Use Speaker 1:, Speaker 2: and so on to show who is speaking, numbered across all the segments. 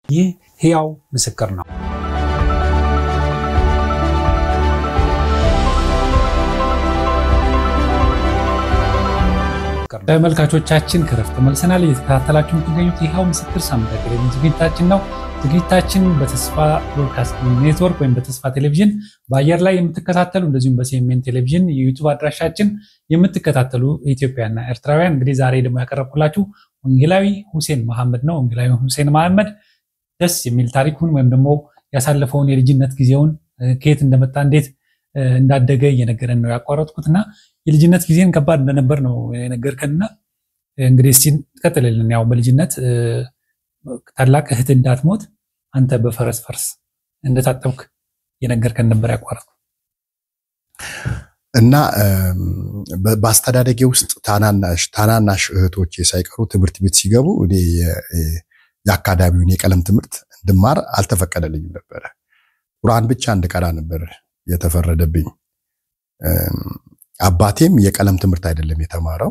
Speaker 1: ይህ ሕያው ምስክር ነው። ተመልካቾቻችን ከረፍት መልሰናል። እየተከታተላችሁ የምትገኙት ሕያው ምስክር ሳምንታዊ ቴሌቪዥን ዝግጅታችን ነው። ዝግጅታችን በተስፋ ብሮድካስቲንግ ኔትወርክ ወይም በተስፋ ቴሌቪዥን በአየር ላይ የምትከታተሉ እንደዚሁም በሲኤምኤን ቴሌቪዥን የዩቲዩብ አድራሻችን የምትከታተሉ ኢትዮጵያና ኤርትራውያን እንግዲህ ዛሬ ደግሞ ያቀረብኩላችሁ ወንጌላዊ ሁሴን መሐመድ ነው። ወንጌላዊ ሁሴን መሐመድ ደስ የሚል ታሪኩን ወይም ደግሞ ያሳለፈውን የልጅነት ጊዜውን ከየት እንደመጣ እንዴት እንዳደገ እየነገረን ነው ያቋረጥኩትና የልጅነት ጊዜን ከባድ እንደነበር ነው የነገርከንና እንግዲህ እስቲ ተከተለልን። ያው በልጅነት ታላቅ እህት እንዳትሞት አንተ በፈረስ ፈርስ እንደታጠብክ የነገርከን ነበር ያቋረጥኩ
Speaker 2: እና በአስተዳደጌ ውስጥ ታናናሽ እህቶቼ ሳይቀሩ ትምህርት ቤት ሲገቡ እኔ የአካዳሚውን የቀለም ትምህርት እንድማር አልተፈቀደልኝም ነበር። ቁርአን ብቻ እንድቀራ ነበር የተፈረደብኝ። አባቴም የቀለም ትምህርት አይደለም የተማረው፣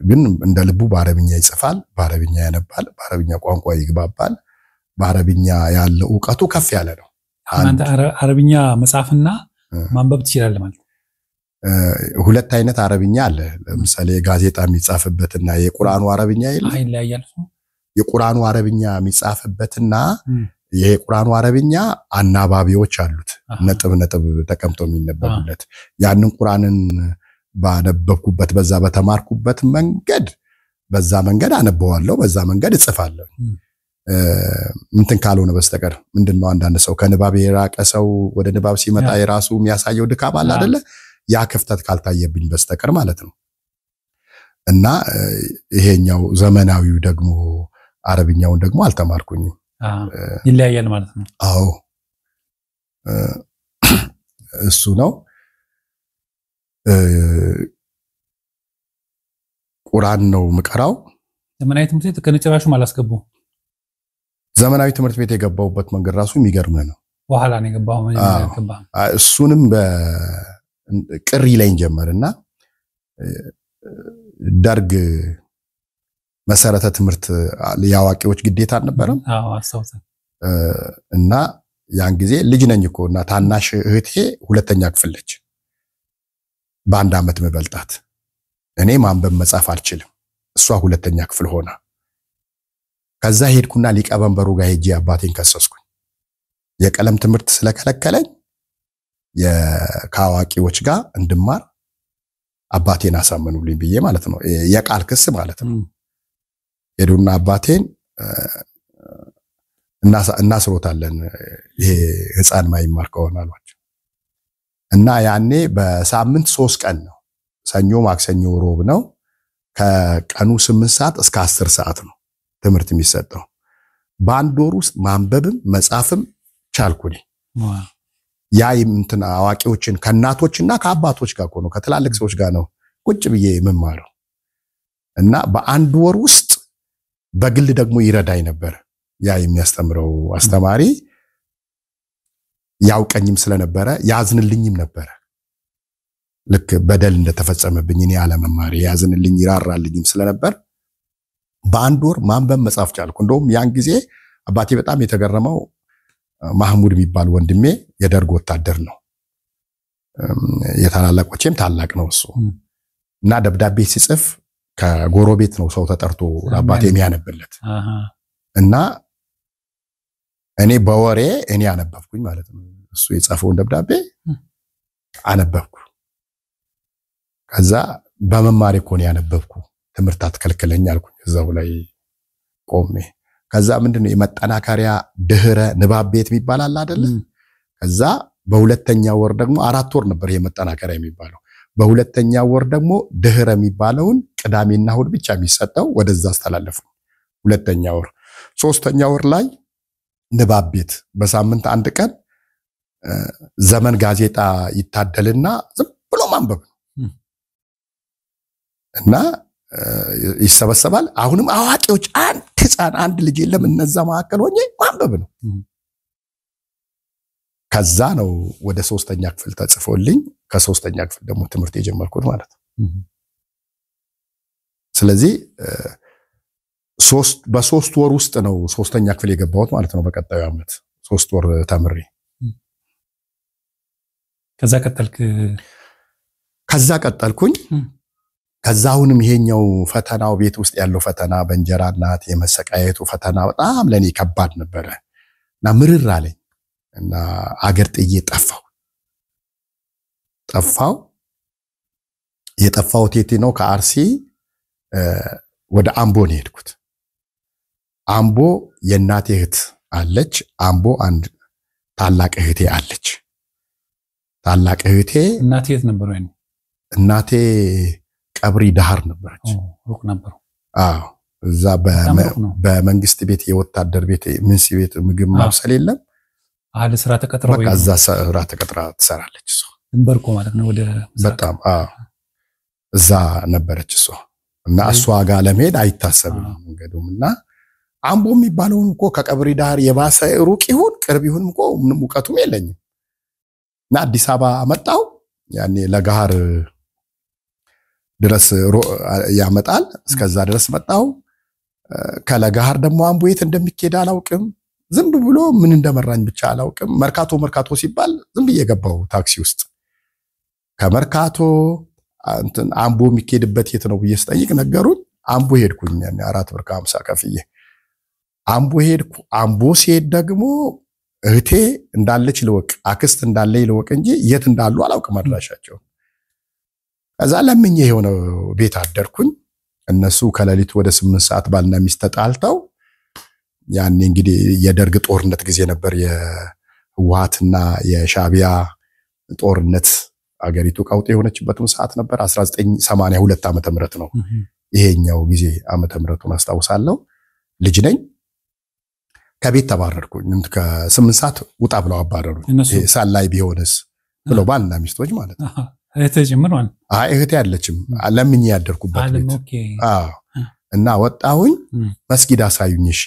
Speaker 2: ግን እንደ ልቡ በአረብኛ ይጽፋል፣ በአረብኛ ያነባል፣ በአረብኛ ቋንቋ ይግባባል፣ በአረብኛ ያለው ዕውቀቱ ከፍ ያለ ነው።
Speaker 1: አንተ አረብኛ መጻፍና ማንበብ ትችላለህ ማለት?
Speaker 2: ሁለት አይነት አረብኛ አለ። ለምሳሌ ጋዜጣ የሚጻፍበትና የቁርአኑ አረብኛ
Speaker 1: ይለያያል።
Speaker 2: የቁርአኑ አረብኛ የሚጻፍበትና የቁርአኑ አረብኛ አናባቢዎች አሉት፣ ነጥብ ተቀምጦ የሚነበቡለት። ያንን ቁርአንን ባነበብኩበት በዛ በተማርኩበት መንገድ በዛ መንገድ አነበዋለሁ፣ በዛ መንገድ እጽፋለሁ። እንትን ካልሆነ በስተቀር ምንድነው አንዳንድ ሰው ከንባብ የራቀ ሰው ወደ ንባብ ሲመጣ የራሱ የሚያሳየው ድካም አለ አይደለ? ያ ክፍተት ካልታየብኝ በስተቀር ማለት ነው። እና ይሄኛው ዘመናዊው ደግሞ አረብኛውን ደግሞ አልተማርኩኝም።
Speaker 1: ይለያያል ማለት ነው።
Speaker 2: አዎ እሱ ነው። ቁርአን ነው ምቀራው።
Speaker 1: ዘመናዊ ትምህርት ቤት ከነጭራሹ ማላስገቡ።
Speaker 2: ዘመናዊ ትምህርት ቤት የገባውበት መንገድ ራሱ የሚገርም ነው።
Speaker 1: በኋላ ነው የገባው
Speaker 2: እሱንም በቅሪ ላይ ጀመርና ደርግ መሰረተ ትምህርት ያዋቂዎች ግዴታ አልነበረም?
Speaker 1: አዎ አስተውሰን።
Speaker 2: እና ያን ጊዜ ልጅ ነኝ እኮና ታናሽ እህቴ ሁለተኛ ክፍል ነች፣ በአንድ አመት መበልጣት። እኔ ማንበብ መጻፍ አልችልም፣ እሷ ሁለተኛ ክፍል ሆና። ከዛ ሄድኩና ሊቀመንበሩ ጋር ሄጄ አባቴን ከሰስኩኝ። የቀለም ትምህርት ስለከለከለኝ ከአዋቂዎች ጋር እንድማር አባቴን አሳመኑልኝ ብዬ ማለት ነው። የቃል ክስ ማለት ነው። ሄዱና አባቴን እናስሮታለን ይሄ ህፃን ማይማር ከሆነ አሏቸው። እና ያኔ በሳምንት 3 ቀን ነው፣ ሰኞ፣ ማክሰኞ፣ ሮብ ነው። ከቀኑ 8 ሰዓት እስከ 10 ሰዓት ነው ትምህርት የሚሰጠው። በአንድ ወር ውስጥ ማንበብም መጻፍም ቻልኩኝ። ያ እንትን አዋቂዎችን ከናቶችና ከአባቶች ጋር ነው ከትላልቅ ሰዎች ጋር ነው ቁጭ ብዬ የምማረው። እና በአንድ ወር ውስጥ በግል ደግሞ ይረዳኝ ነበር። ያ የሚያስተምረው አስተማሪ ያውቀኝም ስለነበረ ያዝንልኝም ነበር። ልክ በደል እንደተፈጸመብኝ እኔ ያለመማር ያዝንልኝ ይራራልኝም ስለነበር በአንድ ወር ማንበብ መጻፍ ቻልኩ። እንደውም ያን ጊዜ አባቴ በጣም የተገረመው ማህሙድ የሚባል ወንድሜ የደርግ ወታደር ነው፣ የታላላቆቼም ታላቅ ነው እሱ። እና ደብዳቤ ሲጽፍ ከጎረቤት ነው ሰው ተጠርቶ አባቴ የሚያነብለት። እና እኔ በወሬ እኔ አነበብኩኝ ማለት ነው። እሱ የጻፈውን ደብዳቤ አነበብኩ። ከዛ በመማር እኮ ነው ያነበብኩ፣ ትምህርት አትከልክለኝ አልኩኝ እዛው ላይ ቆሜ። ከዛ ምንድነው የመጠናከሪያ ድህረ ንባብ ቤት የሚባል አለ አይደል? ከዛ በሁለተኛ ወር ደግሞ 4 ወር ነበር የመጠናከሪያ የሚባለው። በሁለተኛ ወር ደግሞ ድህረ የሚባለውን ቅዳሜና እሁድ ብቻ የሚሰጠው ወደዛ አስተላለፉ። ሁለተኛ ወር። ሶስተኛ ወር ላይ ንባብ ቤት በሳምንት 1 ቀን ዘመን ጋዜጣ ይታደልና ዝም ብሎ ማንበብ እና ይሰበሰባል። አሁንም አዋቂዎች አንድ ህፃን አንድ ልጅ የለም፣ እነዛ መካከል ሆኜ ማንበብ ነው። ከዛ ነው ወደ 3ኛ ክፍል ተጽፎልኝ ከ3ኛ ክፍል ደግሞ ትምህርት የጀመርኩት ማለት ነው። ስለዚህ በ3 ወር ውስጥ ነው 3ኛ ክፍል የገባሁት ማለት ነው። በቀጣዩ ዓመት 3 ወር ተምሬ ከዛ ቀጠልኩኝ። ከዛ አሁንም ይሄኛው ፈተናው ቤት ውስጥ ያለው ፈተና በእንጀራ እናት የመሰቃየቱ ፈተና በጣም ለኔ ከባድ ነበረ እና ምርር አለኝ እና አገር ጥዬ ጠፋው። የጠፋሁት የት ነው? ከአርሲ ወደ አምቦ ነው የሄድኩት። አምቦ የእናቴ እህት አለች። አምቦ አንድ ታላቅ እህቴ አለች። ታላቅ እህቴ
Speaker 1: እናቴ የት ነበር ወይ?
Speaker 2: እናቴ ቀብሪ ዳህር ነበረች።
Speaker 1: ሩቅ ነበር።
Speaker 2: አዎ እዛ በመንግስት ቤት የወታደር ቤት ምንስ ቤት ምግብ ማብሰል የለም።
Speaker 1: አለ ስራ ተቀጥራ ወይ?
Speaker 2: እዛ ስራ ተቀጥራ ትሰራለች እሷ።
Speaker 1: ድንበርኮ ማለት ነው ወደ
Speaker 2: በጣም እዛ ነበረች እሷ እና እሷ ጋር ለመሄድ አይታሰብም መንገዱምና አምቦ የሚባለውን እኮ ከቀብሪ ዳህር የባሰ ሩቅ ይሁን ቅርብ ይሁን እኮ ምንም ሙቀቱም የለኝም እና አዲስ አበባ መጣው። ያኔ ለጋር ድረስ ያመጣል። እስከዛ ድረስ መጣው። ከለጋር ደግሞ አምቦ የት እንደሚኬድ አላውቅም። ዝም ብሎ ምን እንደመራኝ ብቻ አላውቅም። መርካቶ ሲባል ዝም ብዬ ገባው ታክሲ ውስጥ። ከመርካቶ አምቦ የሚኬድበት የት ነው ብዬ ስጠይቅ ነገሩኝ። አምቦ ሄድኩኝ። ያኔ 4 ብር ከ50 ከፍዬ አምቦ ሄድኩ። አምቦ ሲሄድ ደግሞ እህቴ እንዳለች ልወቅ፣ አክስት እንዳለኝ ልወቅ እንጂ የት እንዳሉ አላውቅም አድራሻቸው። ከዛ ለምኜ የሆነ ቤት አደርኩኝ። እነሱ ከሌሊቱ ወደ 8 ሰዓት ባልና ሚስት ተጣልተው፣ ያኔ እንግዲህ የደርግ ጦርነት ጊዜ ነበር፣ የህወሓትና የሻቢያ ጦርነት አገሪቱ ቀውጤ የሆነችበትም ሰዓት ነበር። 1982 ዓመተ ምህረት ነው ይሄኛው ጊዜ ዓመተ ምህረቱን አስታውሳለሁ። ልጅ ነኝ። ከቤት ተባረርኩኝ። ከ8 ሰዓት ውጣ ብለው አባረሩኝ። ሳላይ ቢሆንስ ብለው ባልና ሚስቶች ማለት ነው።
Speaker 1: እህቴ ጀምር ማለት
Speaker 2: እህቴ ያለችም ለምኜ ያደርኩበት ቤት። እና ወጣሁኝ። መስጊድ አሳዩኝ። እሺ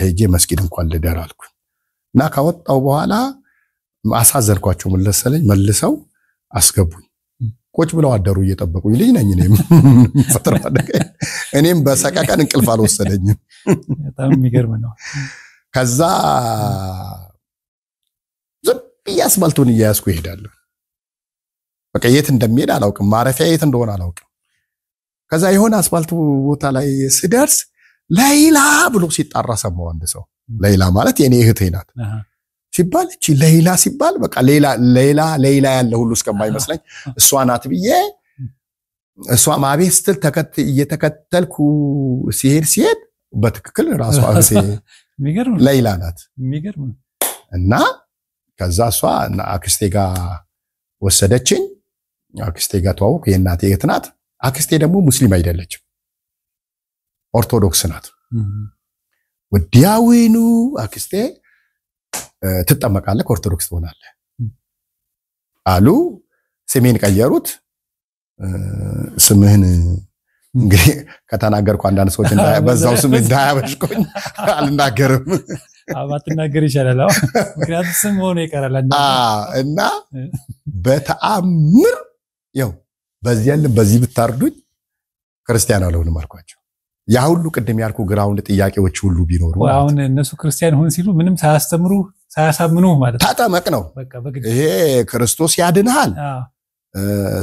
Speaker 2: ሄጄ መስጊድ እንኳን ልደር አልኩኝ። እና ከወጣው በኋላ አሳዘንኳቸው መለሰለኝ። መልሰው አስገቡኝ። ቁጭ ብለው አደሩ እየጠበቁኝ። ልጅ ነኝ እኔም በሰቀቀን እንቅልፍ አልወሰደኝም።
Speaker 1: በጣም የሚገርም ነው።
Speaker 2: ከዛ ዝም ብዬ አስፋልቱን እያያዝኩ እሄዳለሁ። በቃ የት እንደሚሄድ አላውቅም። ማረፊያ የት እንደሆነ አላውቅም። ከዛ የሆነ አስፋልቱ ቦታ ላይ ስደርስ ሌላ ብሎ ሲጣራ ሰማሁ። አንድ ሰው ሌላ ማለት የኔ እህቴ ናት ሲባል፣ እቺ ሌላ ሲባል በቃ ሌላ ያለ ሁሉ እስከማይመስለኝ እሷ ናት ብዬ እሷ ማቤት ስትል እየተከተልኩ ሲሄድ በትክክል ራሷ እህቴ ሌላ ናት። እና ከዛ እሷ አክስቴ ጋር ወሰደችኝ። አክስቴ ጋር ተዋወቅኩ። የእናቴ እህት ናት። አክስቴ ደግሞ ሙስሊም አይደለችም፣ ኦርቶዶክስ ናት። ወዲያውኑ አክስቴ ትጠመቃለህ፣ ኦርቶዶክስ ትሆናለህ አሉ። ስሜን ቀየሩት። ስምህን እንግዲህ ከተናገርኩ አንዳንድ ሰዎች በዛው ስም እንዳያበሽቆኝ አልናገርም።
Speaker 1: አባትናገር ይሻላል። ምክንያቱም ስም ሆኖ ይቀራል።
Speaker 2: እና በተአምር ያው በዚህ ብታርዱኝ ክርስቲያን አልሆንም አልኳቸው። ያ ሁሉ ቅድም ያልኩ ግራውንድ ጥያቄዎች ሁሉ ቢኖሩ
Speaker 1: አሁን እነሱ ክርስቲያን ሆን ሲሉ ምንም ሳያስተምሩ ሳያሳምኑ ማለት
Speaker 2: ተጠመቅ ነው። ይሄ ክርስቶስ ያድንሃል፣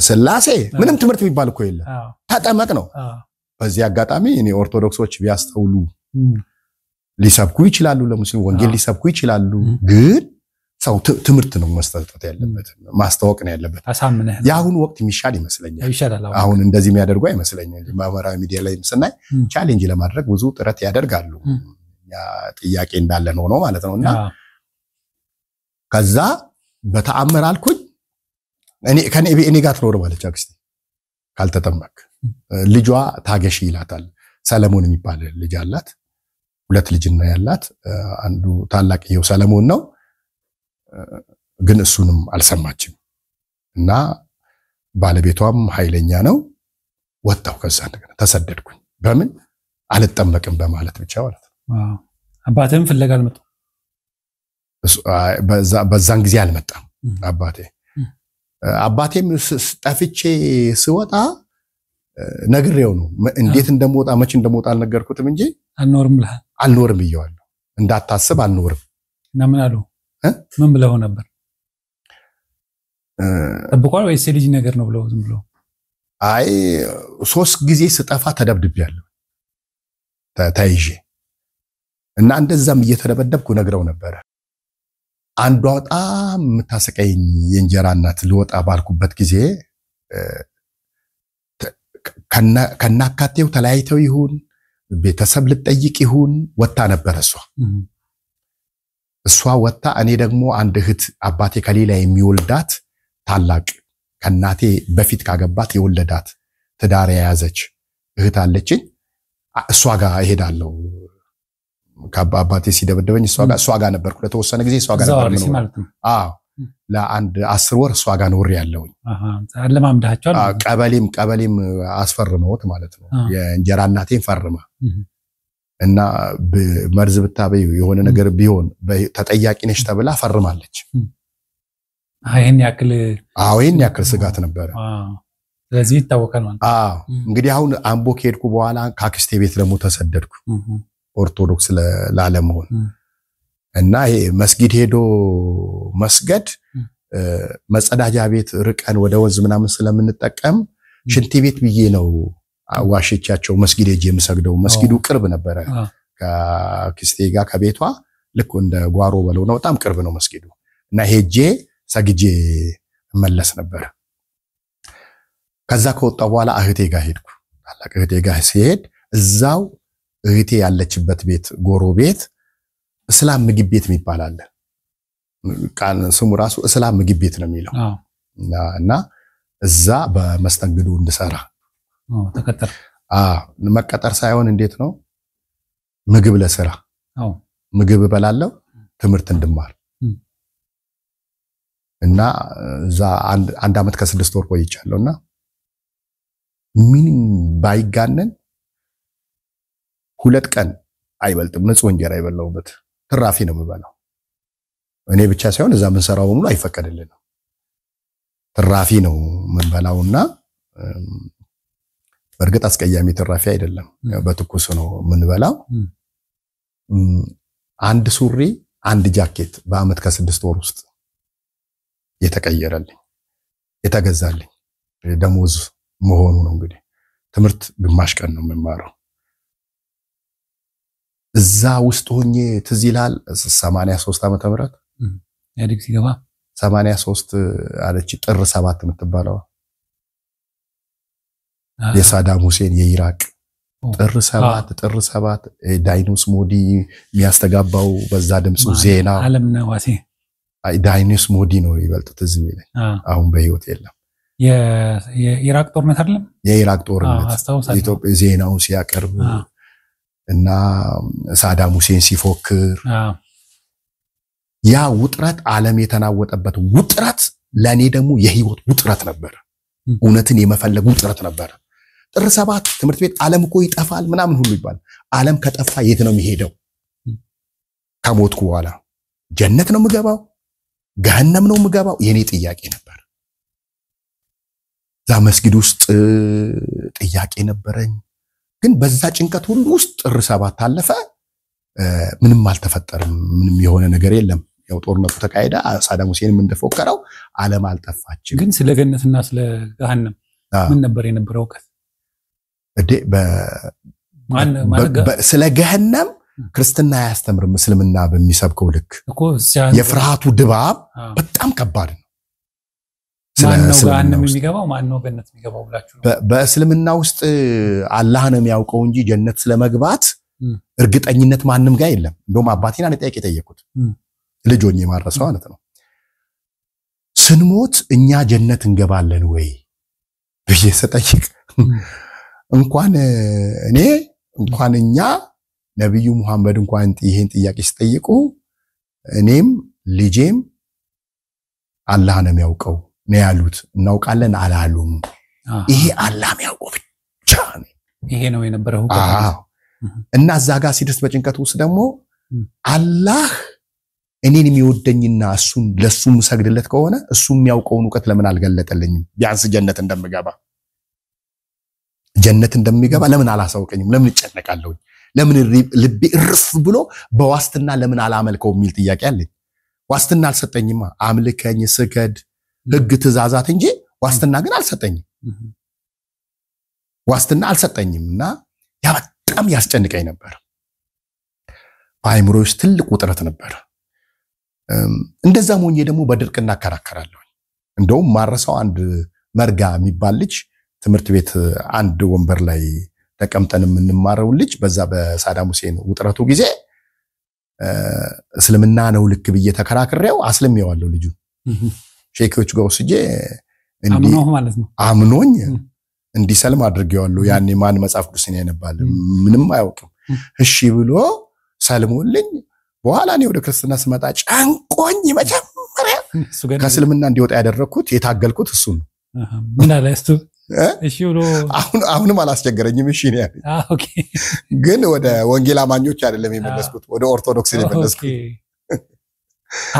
Speaker 2: ስላሴ ምንም ትምህርት የሚባል እኮ የለም። ተጠመቅ ነው። በዚህ አጋጣሚ እኔ ኦርቶዶክሶች ቢያስተውሉ ሊሰብኩ ይችላሉ፣ ለሙስሊም ወንጌል ሊሰብኩ ይችላሉ። ግን ሰው ትምህርት ነው መስጠት ያለበት፣ ማስተዋወቅ ነው ያለበት። የአሁኑ ወቅት የሚሻል ይመስለኛል። አሁን እንደዚህ የሚያደርጉ አይመስለኝም። ማህበራዊ ሚዲያ ላይ ስናይ ቻሌንጅ ለማድረግ ብዙ ጥረት ያደርጋሉ። ጥያቄ እንዳለ ነው ማለት ነውና ከዛ በተአምር አልኩኝ። እኔ ጋር ትኖር ማለች አክስቴ ካልተጠመቅ። ልጇ ታገሺ ይላታል። ሰለሞን የሚባል ልጅ አላት። 2 ልጅ ነው ያላት። አንዱ ታላቅየው ሰለሞን ነው፣ ግን እሱንም አልሰማችም። እና ባለቤቷም ኃይለኛ ነው። ወጣው። ከዛ እንደገና ተሰደድኩኝ። በምን አልጠመቅም በማለት ብቻ ማለት ነው።
Speaker 1: አባቴም ፍለጋ አልመጣም።
Speaker 2: በዛን ጊዜ አልመጣም አባቴም ጠፍቼ ስወጣ ነግሬው ነው። እንዴት እንደምወጣ መቼ እንደምወጣ አልነገርኩትም እንጂ አልኖርም ብየዋለሁ እንዳታስብ አልኖርም
Speaker 1: እና ምን አሉ ምን ብለው ነበር ተበቋል ወይስ ልጅ ነገር ነው ብለው ዝም ብለው
Speaker 2: አይ 3 ጊዜ ስጠፋ ተደብድቤያለሁ ታይጄ እና እንደዛም እየተደበደብኩ ነግረው ነበር አንዷ በጣም የምታሰቀኝ የእንጀራ እናት ልወጣ ባልኩበት ጊዜ ከናካቴው ተለያይተው ይሁን ቤተሰብ ልጠይቅ ይሁን ወጣ ነበር እሷ ወጣ እኔ ደግሞ አንድ እህት አባቴ ከሌላ የሚወልዳት ታላቅ ከናቴ በፊት ካገባት የወለዳት ትዳር የያዘች እህት አለችኝ እሷ ጋር እሄዳለሁ ከአባቴ ሲደበደበኝ እሷ ጋር ነበርኩ ለተወሰነ ጊዜ እሷ ጋር ነበር አዎ ለአንድ 10 ወር እሷ ጋር ኖር ያለውኝ
Speaker 1: አለማምዳቸው
Speaker 2: ቀበሌም አስፈርመውት ማለት ነው የእንጀራ እናቴን ፈርማ እና መርዝ ብታበዩ የሆነ ነገር ቢሆን ተጠያቂ ነሽ ተብላ ፈርማለች
Speaker 1: አይን
Speaker 2: ያክል ስጋት ነበር
Speaker 1: ስለዚህ ይታወቃል ማለት
Speaker 2: እንግዲህ አሁን አምቦ ከሄድኩ በኋላ ካክስቴ ቤት ደግሞ ተሰደድኩ ኦርቶዶክስ ለዓለምሆን እና ይሄ መስጊድ ሄዶ መስገድ መጸዳጃ ቤት ርቀን ወደ ወንዝ ምናምን ስለምንጠቀም ሽንት ቤት ብዬ ነው ዋሽቻቸው መስጊድ ሄጄ የምሰግደው መስጊዱ ቅርብ ነበር ከክስቴ ጋር ከቤቷ ልክ እንደ ጓሮ በለው ነው በጣም ቅርብ ነው መስጊዱ እና ሄጄ ሰግጄ መለስ ነበር ከዛ ከወጣው በኋላ እህቴ ጋር ሄድኩ ታላቅ እህቴ ጋር ሲሄድ እዛው እህቴ ያለችበት ቤት ጎሮ ቤት እስላም ምግብ ቤት የሚባል አለ ቃል ስሙ ራሱ እስላም ምግብ ቤት ነው የሚለው እና እዛ በመስተንግዶ እንድሰራ
Speaker 1: ተቀጠር
Speaker 2: መቀጠር ሳይሆን እንዴት ነው ምግብ ለስራ ምግብ በላለው ትምህርት እንድማር እና እዛ አንድ አመት ከ6 ወር ቆይቻለሁና ምንም ባይጋነን 2 ቀን አይበልጥም ንጹህ እንጀራ አይበላውበት ትራፊ ነው የምበላው እኔ ብቻ ሳይሆን እዛ ምን ሰራው በሙሉ አይፈቀድልንም ትራፊ ነው የምንበላውና በርግጥ አስቀያሚ ትራፊ አይደለም በትኩስ ነው የምንበላው አንድ ሱሪ አንድ ጃኬት በአመት ከ6 ወር ውስጥ የተቀየረልኝ የተገዛልኝ ደሞዝ መሆኑ ነው እንግዲህ ትምህርት ግማሽ ቀን ነው የምማረው እዛ ውስጥ ሆኜ ትዝ ይላል 83 ዓመተ ምህረት
Speaker 1: ያድግ ሲገባ
Speaker 2: 83 አለች ጥር 7 የምትባለው የሳዳም ሁሴን የኢራቅ ጥር 7 ዳይኖስ ሞዲ የሚያስተጋባው በዛ ድምጹ ዜና
Speaker 1: ዓለምነህ ዋሴ
Speaker 2: ዳይኖስ ሞዲ ነው ይበልጥ ትዝ የሚለኝ አሁን በህይወት የለም
Speaker 1: የኢራቅ ጦርነት አይደለም
Speaker 2: የኢራቅ ጦርነት ኢትዮጵያ ዜናው ሲያቀርብ እና ሳዳም ሁሴን ሲፎክር ያ ውጥረት ዓለም የተናወጠበት ውጥረት ለኔ ደግሞ የህይወት ውጥረት ነበር እውነትን የመፈለግ ውጥረት ነበር ጥር 7 ትምህርት ቤት ዓለም እኮ ይጠፋል ምናምን ሁሉ ይባል ዓለም ከጠፋ የት ነው የሚሄደው ከሞትኩ በኋላ ጀነት ነው የምገባው ገሃነም ነው የምገባው የኔ ጥያቄ ነበር ዛ መስጊድ ውስጥ ጥያቄ ነበረኝ ግን በዛ ጭንቀት ሁሉ ውስጥ ጥር 7 አለፈ ምንም አልተፈጠረም ምንም የሆነ ነገር የለም ያው ጦርነቱ ተካሄደ ሳዳም ሁሴንም እንደፎከረው ዓለም አልጠፋችም
Speaker 1: ግን ስለ ገነትና ስለ ገሃነም ምን ነበር የነበረው ቀስ
Speaker 2: ስለ ገሃነም ክርስትና ያስተምር እስልምና በሚሰብከው ልክ የፍርሃቱ ድባብ በጣም ከባድ ነው
Speaker 1: ማነው ገሃነም የሚገባው ማነው ገነት የሚገባው ብላችሁ
Speaker 2: በእስልምና ውስጥ አላህ ነው የሚያውቀው እንጂ ጀነት ስለመግባት እርግጠኝነት ማንንም ጋር የለም እንደውም አባቴና ለጠይቅ የጠየቁት ልጆኝ የማረሰው ማለት ነው ስንሞት እኛ ጀነት እንገባለን ወይ በየሰጠይቅ እንኳን እኔ እንኳን እኛ ነብዩ መሐመድ እንኳን ይሄን ጥያቄ ሲጠይቁ እኔም ልጄም አላህ ነው የሚያውቀው ነው ያሉት እናውቃለን አላሉም ይሄ አላህ የሚያውቀው ብቻ ነው
Speaker 1: ይሄ ነው የነበረው
Speaker 2: እና እዛ ጋር ሲደርስ በጭንቀት ውስጥ ደግሞ አላህ እኔን የሚወደኝና እሱን ለሱም ሰግድለት ከሆነ እሱ የሚያውቀውን ዕውቀት ለምን አልገለጠልኝም ቢያንስ ጀነት እንደምገባ ለምን አላሳውቀኝም ለምን እጨነቃለሁ ለምን ልቤ እርፍ ብሎ በዋስትና ለምን አላመልከው የሚል ጥያቄ አለኝ ዋስትና አልሰጠኝማ አምልከኝ ስገድ ህግ ትእዛዛት እንጂ ዋስትና ግን አልሰጠኝም ዋስትና አልሰጠኝምና ያ በጣም ያስጨንቀኝ ነበር በአይምሮዬ ውስጥ ትልቅ ውጥረት ነበር እንደዛም ሆኜ ደግሞ በድርቅና አከራከራለሁ እንደውም ማረሳው አንድ መርጋ የሚባል ልጅ ትምህርት ቤት አንድ ወንበር ላይ ተቀምጠን የምንማረው ልጅ በዛ በሳዳም ሁሴን ውጥረቱ ጊዜ እስልምና ነው ልክ ብዬ ተከራክሬው አስለምየዋለሁ ልጁ ሼኮቹ ጋር ወስጄ አምኖኝ እንዲሰልም አድርጌዋለሁ ያኔ ማን መጽሐፍ ቅዱስን ያነባል ምንም አያውቅም እሺ ብሎ ሰልሞልኝ በኋላ ነው ወደ ክርስትና ስመጣ ጫንቆኝ መጀመሪያ ከእስልምና እንዲወጣ ያደረኩት የታገልኩት እሱ ነው
Speaker 1: ምን አለ እስቱ እሺ ብሎ
Speaker 2: አሁንም አላስቸገረኝም እሺ ነው
Speaker 1: ኦኬ
Speaker 2: ግን ወደ ወንጌል አማኞች አይደለም የመለስኩት ወደ ኦርቶዶክስ ነው የመለስኩት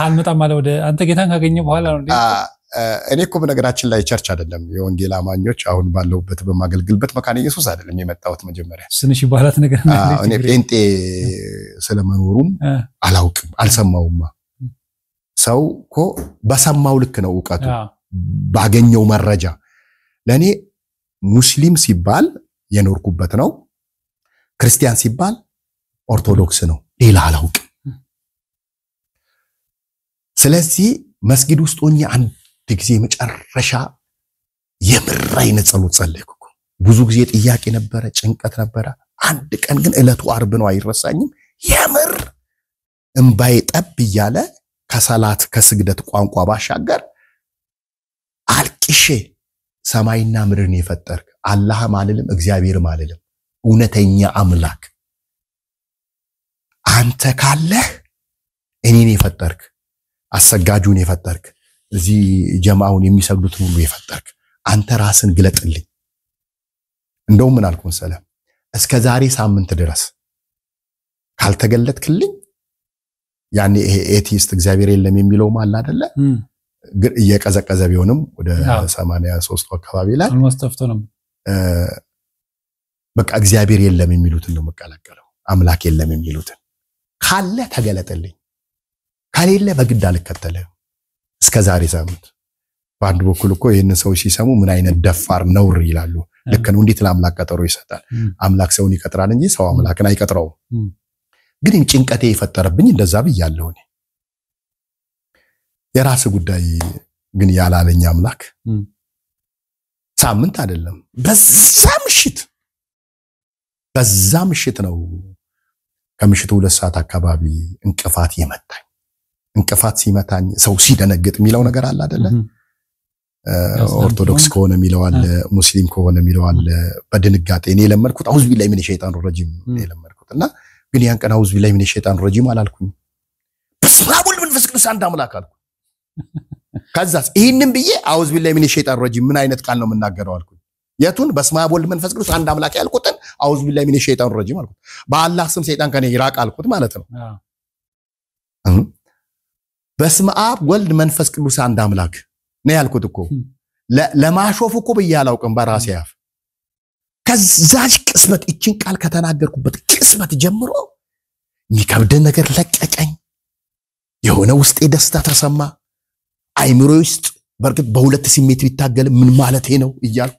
Speaker 1: አልመጣም ማለት ወደ አንተ ጌታን ካገኘ በኋላ ነው
Speaker 2: እኔ እኮ በነገራችን ላይ ቸርች አይደለም የወንጌል አማኞች አሁን ባለውበት በማገልግልበት መካነ ኢየሱስ አይደለም የመጣሁት መጀመሪያ
Speaker 1: ስንሽ በኋላት ነገር
Speaker 2: እኔ ጴንጤ ስለመኖሩም አላውቅም አልሰማውማ ሰው እኮ በሰማው ልክ ነው ዕውቀቱ ባገኘው መረጃ ለኔ ሙስሊም ሲባል የኖርኩበት ነው ክርስቲያን ሲባል ኦርቶዶክስ ነው ሌላ አላውቅም ስለዚህ መስጊድ ውስጥ ሆኜ አንድ ጊዜ መጨረሻ የምራይነ ጸሎት ጸለይኩ ብዙ ጊዜ ጥያቄ ነበረ ጭንቀት ነበረ አንድ ቀን ግን እለቱ አርብ ነው አይረሳኝም የምር እንባይ ጠብ ይያለ ከሰላት ከስግደት ቋንቋ ባሻገር አልቅሼ ሰማይና ምድርን የፈጠርክ አላህ ማለልም እግዚአብሔር ማለልም እውነተኛ አምላክ አንተ ካለህ እኔን የፈጠርክ አሰጋጁን የፈጠርክ እዚህ ጀማውን የሚሰግዱት ሁሉ የፈጠርክ አንተ ራስን ግለጥልኝ እንደው ምን አልኩ መሰለ እስከ ዛሬ ሳምንት ድረስ ካልተገለጥክልኝ ያኔ ይሄ ኤቲስት እግዚአብሔር የለም የሚለው ማል አይደለ እየቀዘቀዘ ቢሆንም ወደ 83 አካባቢ ላይ
Speaker 1: አልሞስተፍቶ ነው
Speaker 2: በቃ እግዚአብሔር የለም የሚሉትን ነው መቀላቀለው አምላክ የለም የሚሉትን ካለ ተገለጥልኝ ካሌለ በግድ አልከተልህም እስከ ዛሬ ሳምንት በአንድ በኩል እኮ ይሄንን ሰው ሲሰሙ ምን አይነት ደፋር ነውር ይላሉ ልክ ነው እንዴት ለአምላክ ቀጠሮ ይሰጣል አምላክ ሰውን ይቀጥራል እንጂ ሰው አምላክን አይቀጥረው ግን ጭንቀቴ የፈጠረብኝ እንደዛ ብያለሁ እኔ የራስ ጉዳይ ግን ያላለኝ አምላክ ሳምንት አይደለም በዛ ምሽት ነው ከምሽቱ 2 ሰዓት አካባቢ እንቅፋት የመታኝ እንቅፋት ሲመታኝ ሰው ሲደነግጥ የሚለው ነገር አለ አይደለ ኦርቶዶክስ ከሆነ የሚለው አለ ሙስሊም ከሆነ የሚለው አለ በድንጋጤ እኔ ለመድኩት አውዝ ቢላይ ምን ሸይጣን ረጂም እኔ ለመድኩትና ግን ያን ቀን አውዝ ቢላይ ምን ሸይጣን ረጂም አላልኩኝ በስማቡል መንፈስ ቅዱስ አንድ አምላክ አልኩ ከዛስ ይሄንን ብዬ አውዝ ቢላይ ምን ሸይጣን ረጂም ምን አይነት ቃል ነው የምናገረው አልኩኝ የቱን በስማቡል መንፈስ ቅዱስ አንድ አምላክ ያልኩትን አውዝ ቢላይ ምን ሸይጣን ረጂም አልኩ በአላህ ስም ሸይጣን ከኔ ይራቅ አልኩት ማለት ነው በስመ አብ ወልድ መንፈስ ቅዱስ አንድ አምላክ ነው ያልኩት እኮ ለማሾፍ እኮ በያላውቅም በራሴ ያፍ ከዛች ቅስበት እቺን ቃል ከተናገርኩበት ቅስበት ጀምሮ የሚከብድ ነገር ለቀቀኝ የሆነ ውስጤ ደስታ ተሰማ አይምሮ ውስጥ በርግጥ በሁለት ስሜት ቢታገል ምን ማለት ነው እያልኩ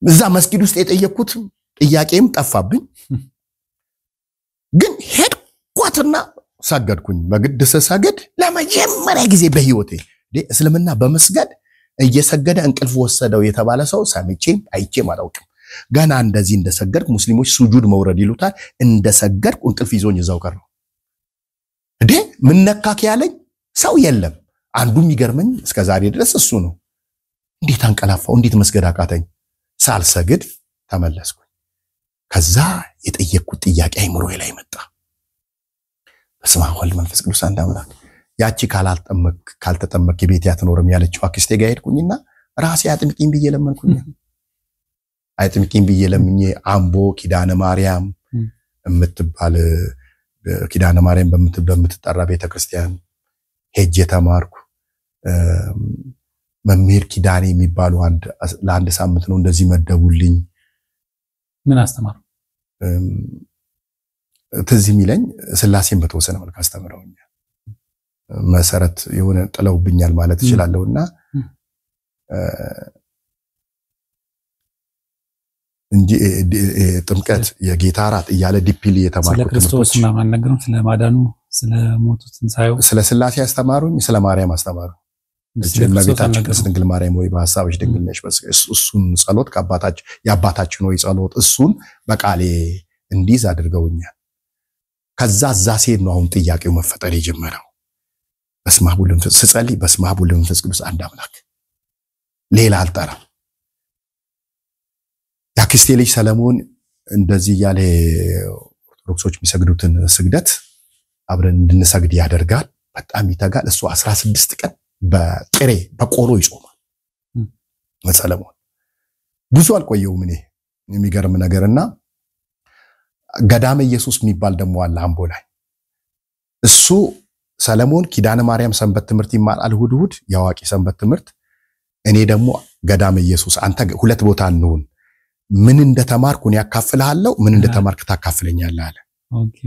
Speaker 2: እዛ መስጊድ ውስጥ የጠየቅኩት ጥያቄም ጠፋብኝ ግን ሄድኳትና ሰገድኩኝ በግድ ሰገድ ለመጀመሪያ ጊዜ በህይወቴ እስልምና በመስገድ እየሰገደ እንቅልፍ ወሰደው የተባለ ሰው ሰምቼም አይቼም አላውቅም ገና እንደዚህ እንደሰገድኩ ሙስሊሞች ሱጁድ መውረድ ይሉታል እንደሰገድኩ እንቅልፍ ይዞኝ እዛው ቀረው ምን ነካክ ያለኝ ሰው የለም አንዱ የሚገርመኝ እስከ ዛሬ ድረስ እሱ ነው እንዴት አንቀላፋው እንዴት መስገድ አቃተኝ ሳልሰግድ ተመለስኩኝ ከዛ የጠየቅኩት ጥያቄ አይምሮዬ ላይ መጣ በስመ አብ ወልድ መንፈስ ቅዱስ አንድ አምላክ ያቺ ካልተጠመክ ቤት ያትኖርም ያለችው አክስቴ ጋር ሄድኩኝና ራሴ አጥምቂኝ ብዬ ለመንኩኝ አጥምቂኝ ብዬ ለምኜ አምቦ ኪዳነ ማርያም የምትባል ኪዳነ ማርያም በምትጠራ ቤተክርስቲያን ሄጄ ተማርኩ መምህር ኪዳኔ የሚባሉ ለአንድ ሳምንት ነው እንደዚህ መደቡልኝ
Speaker 1: ምን አስተማሩ
Speaker 2: ትዝ የሚለኝ ስላሴን በተወሰነ መልኩ አስተምረውኛል መሰረት የሆነ ጥለውብኛል ማለት ይችላልውና እንጂ ጥምቀት የጌታ ራት እያለ ዲፒሊ የተማርኩት
Speaker 1: ስለ ክርስቶስ ማን ነገሩን ስለ ማዳኑ ስለ ሞቱ ትንሳኤው
Speaker 2: ስለ ስላሴ አስተማሩኝ ስለ ማርያም አስተማሩኝ ለቤታችን ቅድስት ድንግል ማርያም ወይ በሐሳብሽ ድንግል ነሽ እሱን ጸሎት ከአባታችን የአባታችን ወይ ጸሎት እሱን በቃሌ እንዲዝ አድርገውኛል ከዛ ዛሴት ነው አሁን ጥያቄው መፈጠር የጀመረው በስመ አብ ወወልድ ወመንፈስ ቅዱስ ስጸልይ በስመ አብ ወወልድ ወመንፈስ ቅዱስ አንድ አምላክ ሌላ አልጠራም ያክስቴ ልጅ ሰለሞን እንደዚህ ያለ ኦርቶዶክሶች የሚሰግዱትን ስግደት አብረን እንድንሰግድ ያደርጋል በጣም ይተጋል እሱ 16 ቀን በጥሬ በቆሎ ይጾማል ሰለሞን ብዙ አልቆየውም እኔ የሚገርም ነገርና ገዳመ ኢየሱስ የሚባል ደሞ አለ አምቦ ላይ እሱ ሰለሞን ኪዳነ ማርያም ሰንበት ትምህርት ይማራል እሁድ ያዋቂ ሰንበት ትምህርት እኔ ደግሞ ገዳመ ኢየሱስ አንተ ሁለት ቦታ እንሁን ምን እንደተማርኩ ያካፍልሃለሁ ምን እንደተማርክ ታካፍለኛለህ አለ
Speaker 1: ኦኬ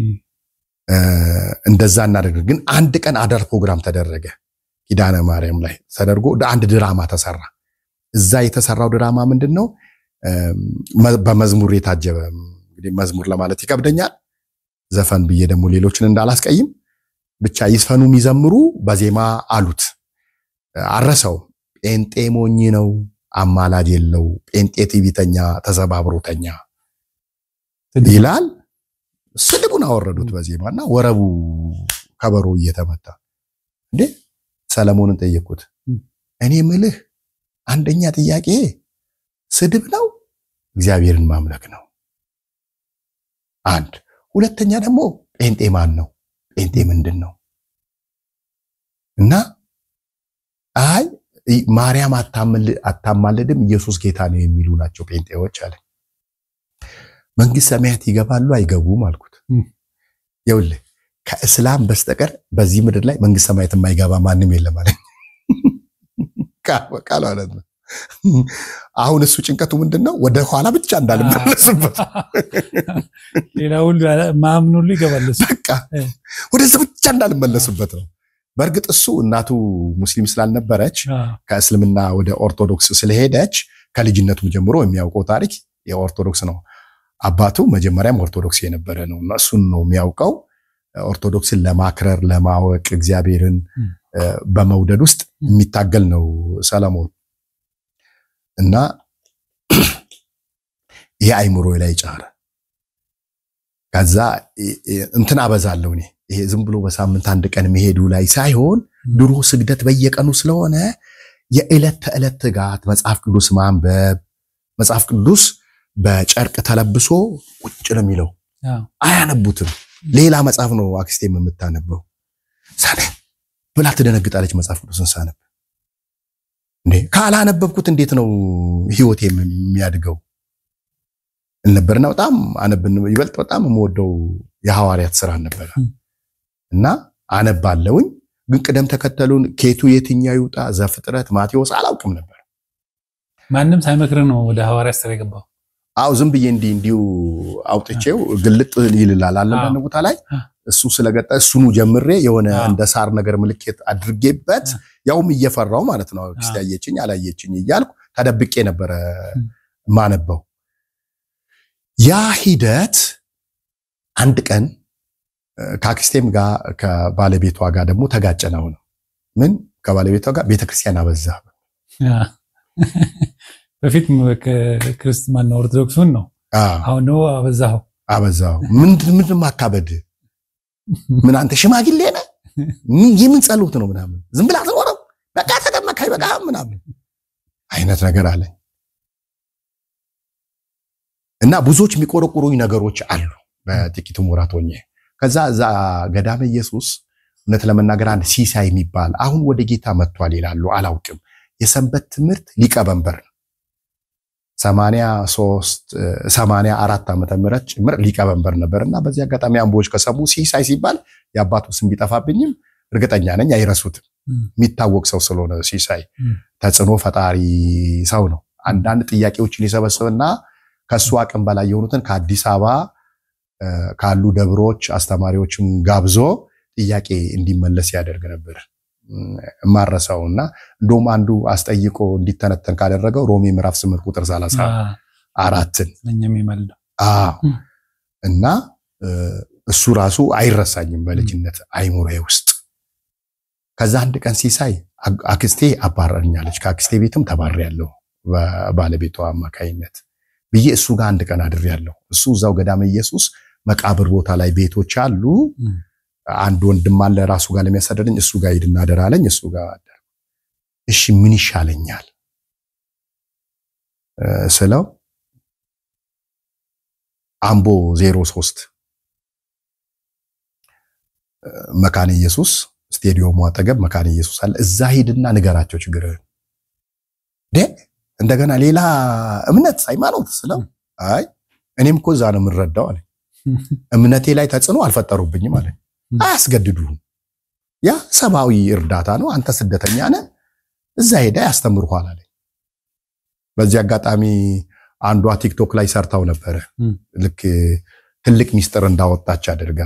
Speaker 2: እንደዛ እናደርግ ግን አንድ ቀን አዳር ፕሮግራም ተደረገ ኪዳነ ማርያም ላይ ተደርጎ አንድ ድራማ ተሰራ እዛ የተሰራው ድራማ ምንድነው በመዝሙር የታጀበ እንግዲህ መዝሙር ለማለት ይከብደኛል ዘፈን ብዬ ደግሞ ሌሎችን እንዳላስቀይም ብቻ ይስፈኑ የሚዘምሩ በዜማ አሉት አረሰው ጴንጤ ሞኝ ነው አማላጅ የለው ጴንጤ ቲቪተኛ ተዘባብሮተኛ ይላል ስድቡን አወረዱት በዜማና ወረቡ ከበሮ እየተመታ እንዴ ሰለሞንን ጠየቁት እኔ ምልህ አንደኛ ጥያቄ ስድብ ነው እግዚአብሔርን ማምለክ ነው አንድ ሁለተኛ ደግሞ ጴንጤ ማን ነው ጴንጤ ምንድነው እና አይ ማርያም አታማልድም ኢየሱስ ጌታ ነው የሚሉ ናቸው ጴንጤዎች አለ መንግስት ሰማያት ይገባሉ አይገቡም አልኩት ይኸውልህ ከእስላም በስተቀር በዚህ ምድር ላይ መንግስት ሰማያት የማይገባ ማንም የለም ማለት ቃል ማለት ነው አሁን እሱ ጭንቀቱ ምንድነው ወደ ኋላ ብቻ እንዳልመለስበት
Speaker 1: ሌላ ሁሉ ማምኑ ሁሉ ይገባል
Speaker 2: በቃ ወደዛ ብቻ እንዳልመለስበት ነው በርግጥ እሱ እናቱ ሙስሊም ስላልነበረች ከእስልምና ወደ ኦርቶዶክስ ስለሄደች ከልጅነቱ ጀምሮ የሚያውቀው ታሪክ የኦርቶዶክስ ነው አባቱ መጀመሪያም ኦርቶዶክስ የነበረ ነው እና እሱን ነው የሚያውቀው ኦርቶዶክስን ለማክረር ለማወቅ እግዚአብሔርን በመውደድ ውስጥ የሚታገል ነው ሰለሞን እና የአይምሮ ላይ ጫረ ከዛ እንትን አበዛለው እኔ ይሄ ዝም ብሎ በሳምንት አንድ ቀን መሄዱ ላይ ሳይሆን ድሮ ስግደት በየቀኑ ስለሆነ የዕለት ተዕለት ትጋት መጽሐፍ ቅዱስ ማንበብ መጽሐፍ ቅዱስ በጨርቅ ተለብሶ ቁጭ ነው የሚለው አያነቡትም ሌላ መጽሐፍ ነው አክስቴም የምታነበው ሳለ ብላ ትደነግጣለች መጽሐፍ ቅዱስን ሳነብ እንዴ ካላነበብኩት እንዴት ነው ህይወቴ የሚያድገው እንነበርና በጣም አነብን ይበልጥ በጣም የምወደው የሐዋርያት ሥራ ነበር እና አነባለውኝ ግን ቀደም ተከተሉን ኬቱ የትኛው ይውጣ ዘፍጥረት ማቴዎስ አላውቅም ነበር
Speaker 1: ማንንም ሳይመክር ነው ወደ ሐዋርያት ሥራ የገባው
Speaker 2: አው ዝም ብዬ እንዲሁ አውጥቼው ግልጥ ይልላል አንዳንድ ቦታ ላይ እሱ ስለገጠ እሱኑ ጀምሬ የሆነ እንደ ሳር ነገር ምልክት አድርጌበት ያውም እየፈራው ማለት ነው ክርስቲያየችኝ አላየችኝ ይያልኩ ተደብቄ ነበር ማነበው ያ ሂደት አንድ ቀን ከአክስቴም ጋር ከባለቤቷ ጋር ደግሞ ተጋጨናው ነው ምን ከባለቤቷ ጋር ቤተክርስቲያን አበዛ
Speaker 1: በፊት ክርስቲያን ኦርቶዶክሱን ነው አሁን ነው አበዛው
Speaker 2: ምንድን ማካበድ ምን አንተ ሽማግሌ ነህ የምን ጸሎት ነው ምናምን ዝም ብላ ተወራው በቃ ተደመካይ በቃ ምናምን አይነት ነገር አለ እና ብዙዎች የሚቆረቁሩኝ ነገሮች አሉ በጥቂቱ ወራቶኝ ከዛ ገዳመ ኢየሱስ እነት ለመናገር አንድ ሲሳይ የሚባል አሁን ወደ ጌታ መጥቷል ይላሉ አላውቅም የሰንበት ትምህርት ሊቀበንበር 84 ዓመተ ምህረት ጭምር ሊቀበንበር ነበርና በዚህ አጋጣሚ አምቦች ከሰሙ ሲሳይ ሲባል ያባቱ ስም ቢጠፋብኝም እርግጠኛ ነኝ አይረሱትም የሚታወቅ ሰው ስለሆነ ሲሳይ ተጽኖ ፈጣሪ ሰው ነው አንዳንድ ጥያቄዎችን ይሰበስብና ከሱ አቅም በላይ የሆኑትን ከአዲስ አበባ ካሉ ደብሮች አስተማሪዎችም ጋብዞ ጥያቄ እንዲመለስ ያደርግ ነበር ማረሳውና እንደውም አንዱ አስጠይቆ እንዲተነተን ካደረገው ሮሜ ምዕራፍ 8 ቁጥር 34
Speaker 1: ለኛም ይመልዳ
Speaker 2: እና እሱ ራሱ አይረሳኝም በልጅነት አይሞሬ ውስጥ ከዛ አንድ ቀን ሲሳይ አክስቴ አባረኛለች ከአክስቴ ቤትም ተባረያለሁ ባለቤቷ አማካይነት ብዬ እሱ ጋር አንድ ቀን አድሬያለሁ እሱ እዛው ገዳመ ኢየሱስ መቃብር ቦታ ላይ ቤቶች አሉ አንድ ወንድም አለ ራሱ ጋር ለሚያሳደደኝ እሱ ጋር ሄድና አደራለኝ እሱ ጋር አደረ እሺ ምን ይሻለኛል ስለው አምቦ 03 መካነ ኢየሱስ ስቴዲየሙ አጠገብ መካነ ኢየሱስ አለ እዛ ሄድና ንገራቸው ችግር እንደገና ሌላ እምነት ሃይማኖት ስለው አይ እኔም እኮ እዛ ነው የምረዳው አለ እምነቴ ላይ ተጽዕኖ አልፈጠሩብኝም አለ አያስገድዱም ያ ሰባዊ እርዳታ ነው አንተ ስደተኛ ነህ እዛ ሄዳ ያስተምሩሃል አለ በዚህ አጋጣሚ አንዷ ቲክቶክ ላይ ሰርታው ነበር ልክ ትልቅ ሚስጥር እንዳወጣች አድርጋ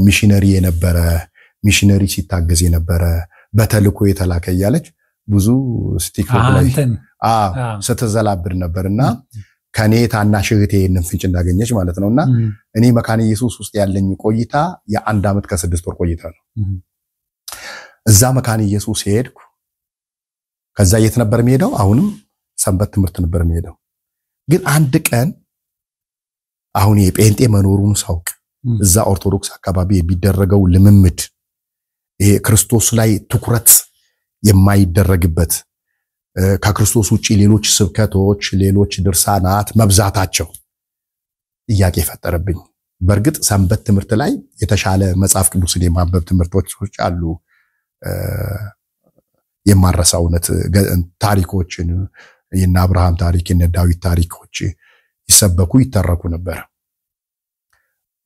Speaker 2: ሚሽነሪ የነበረ ሚሽነሪ ሲታገዝ የነበረ በተልኮ የተላከ ያለች ብዙ ቲክቶክ ላይ ስትዘላብድ ነበርና ከኔ ታናሽ እህቴ ፍንጭ እንዳገኘች ማለት ነውና እኔ መካነ ኢየሱስ ውስጥ ያለኝ ቆይታ የ1 አመት ከ6 ወር ቆይታ ነው እዛ መካነ ኢየሱስ ሄድኩ ከዛ የት ነበር የሚሄደው አሁንም ሰንበት ትምህርት ነበር የሚሄደው ግን አንድ ቀን አሁን የጴንጤ መኖሩን ሳውቅ እዛ ኦርቶዶክስ አካባቢ የሚደረገው ልምምድ ይሄ ክርስቶስ ላይ ትኩረት የማይደረግበት ከክርስቶስ ውጪ ሌሎች ስብከቶች ሌሎች ድርሳናት መብዛታቸው ጥያቄ ፈጠረብኝ በርግጥ ሰንበት ትምህርት ላይ የተሻለ መጽሐፍ ቅዱስን የማንበብ ትምህርቶች አሉ የማረሳውነት ታሪኮችን የና አብርሃም ታሪክ የና ዳዊት ታሪኮች ይሰበኩ ይተረኩ ነበር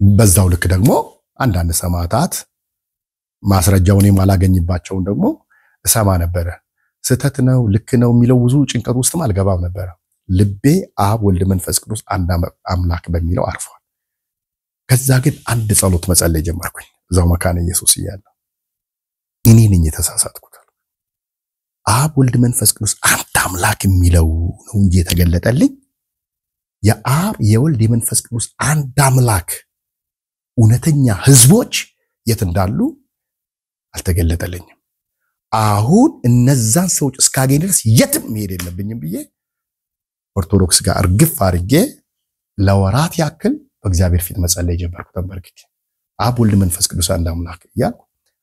Speaker 2: በዛው ልክ ደግሞ አንዳንድ ሰማዕታት ማስረጃውን የማላገኝባቸውን ደግሞ እሰማ ነበር ስተት ነው ልክ ነው የሚለው ብዙ ጭንቀት ውስጥ አልገባም ነበር ልቤ አብ ወልድ መንፈስ ቅዱስ አንድ አምላክ በሚለው አርፏል ከዛ ግን አንድ ጸሎት መጸለይ ጀመርኩኝ እዛው መካነ ኢየሱስ ይያለሁ እኔ ነኝ የተሳሳትኩት አብ ወልድ መንፈስ ቅዱስ አንድ አምላክ የሚለው ነው እንጂ የተገለጠልኝ የአብ የወልድ የመንፈስ ቅዱስ አንድ አምላክ እውነተኛ ህዝቦች የት እንዳሉ አልተገለጠልኝም አሁን እነዛን ሰዎች እስካገኝ ድረስ የትም መሄድ የለብኝም ብዬ ኦርቶዶክስ ጋር እርግፍ አድርጌ ለወራት ያክል በእግዚአብሔር ፊት መጸለይ ጀመርኩ ተንበርክኬ አብ ወልድ መንፈስ ቅዱስ አንድ አምላክ እያልኩ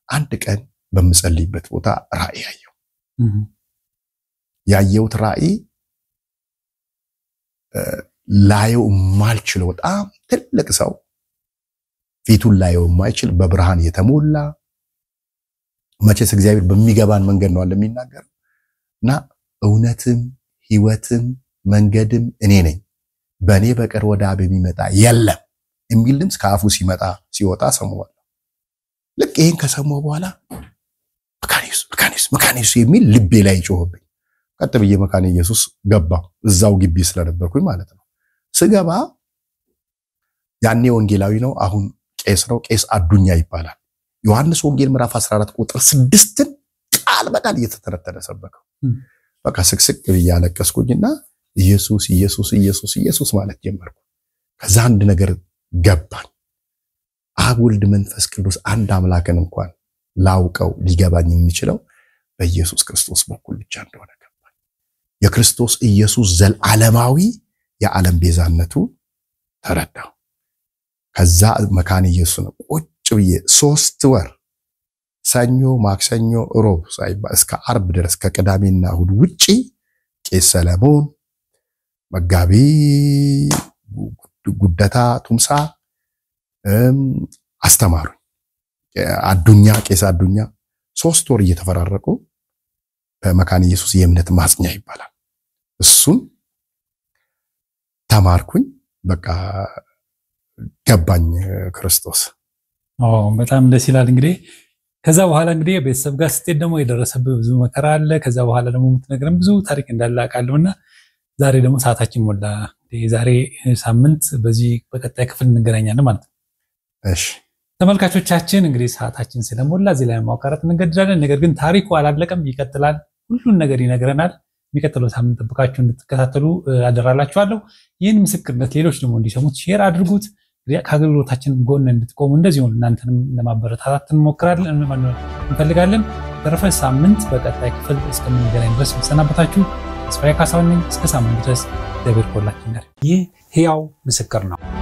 Speaker 2: አንድ ቀን በምጸልይበት ቦታ ራእይ ያየሁት ራእይ ላየው ማልችለው በጣም ትልቅ ሰው ፊቱን ላየው ማይችል በብርሃን የተሞላ መቼስ እግዚአብሔር በሚገባን መንገድ ነው ለሚናገርና እውነትም ህይወትም መንገድም እኔ ነኝ በእኔ በቀር ወደ አብ የሚመጣ የለም የሚል ድምጽ ከአፉ ሲወጣ ሰማዋለሁ ልክ ይሄን ከሰማው በኋላ መካኒስ የሚል ልቤ ላይ ጮህብኝ ቀጥ ብዬ መካነ ኢየሱስ ገባ እዛው ግቢ ስለነበርኩኝ ማለት ነው ስገባ ያኔ ወንጌላዊ ነው አሁን ቄስ ነው ቄስ አዱኛ ይባላል ዮሐንስ ወንጌል ምዕራፍ 14 ቁጥር 6 ቃል በቃል እየተተረተረ ሰበከው በቃ ስቅስቅ ያለቀስኩኝና ኢየሱስ ኢየሱስ ኢየሱስ ኢየሱስ ማለት ጀመርኩ ከዛ አንድ ነገር ገባኝ አብ ወልድ መንፈስ ቅዱስ አንድ አምላክን እንኳን ላውቀው ሊገባኝ የሚችለው በኢየሱስ ክርስቶስ በኩል ብቻ እንደሆነ ገባኝ የክርስቶስ ኢየሱስ ዘላለማዊ የዓለም ቤዛነቱ ተረዳው ከዛ መካነ ኢየሱስ ነው ቁጭ ብዬ 3 ወር ሰኞ ማክሰኞ ሮብ ሳይባል እስከ አርብ ድረስ ከቅዳሜና እሁድ ውጪ ቄስ ሰለሞን መጋቢ ጉደታ ቱምሳ አስተማሩኝ አዱኛ ቄስ አዱኛ 3 ወር እየተፈራረቁ በመካነ ኢየሱስ የእምነት ማጽኛ ይባላል እሱን ተማርኩኝ በቃ ገባኝ ክርስቶስ
Speaker 1: በጣም ደስ ይላል እንግዲህ ከዛ በኋላ እንግዲህ ቤተሰብ ጋር ስትሄድ ደግሞ የደረሰብህ ብዙ መከራ አለ ከዛ በኋላ ደግሞ የምትነግረን ብዙ ታሪክ እንዳለ አውቃለሁና ዛሬ ደግሞ ሰዓታችን ሞላ። ዛሬ ሳምንት በዚህ በቀጣይ ክፍል እንገናኛለን ማለት ነው።
Speaker 2: እሺ
Speaker 1: ተመልካቾቻችን እንግዲህ ሰዓታችን ስለሞላ እዚህ ላይ ማቋረጥ እንገድዳለን። ነገር ግን ታሪኩ አላለቀም፣ ይቀጥላል። ሁሉን ነገር ይነግረናል። የሚቀጥለው ሳምንት ጠብቃችሁ እንድትከታተሉ አደራላችኋለሁ። ይህን ምስክርነት ሌሎች ደግሞ እንዲሰሙት ሼር አድርጉት። ከአገልግሎታችን ጎን እንድትቆሙ እንደዚሁ እናንተንም ለማበረታታት እንፈልጋለን። በተረፈ ሳምንት በቀጣይ ክፍል እስከምንገናኝ ድረስ ሰናበታችሁ። ተስፋዬ ካሳሁን ነኝ። እስከ ሳምንት ድረስ እግዚአብሔር ይባርካችሁ። ይህ ሕያው ምስክር ነው።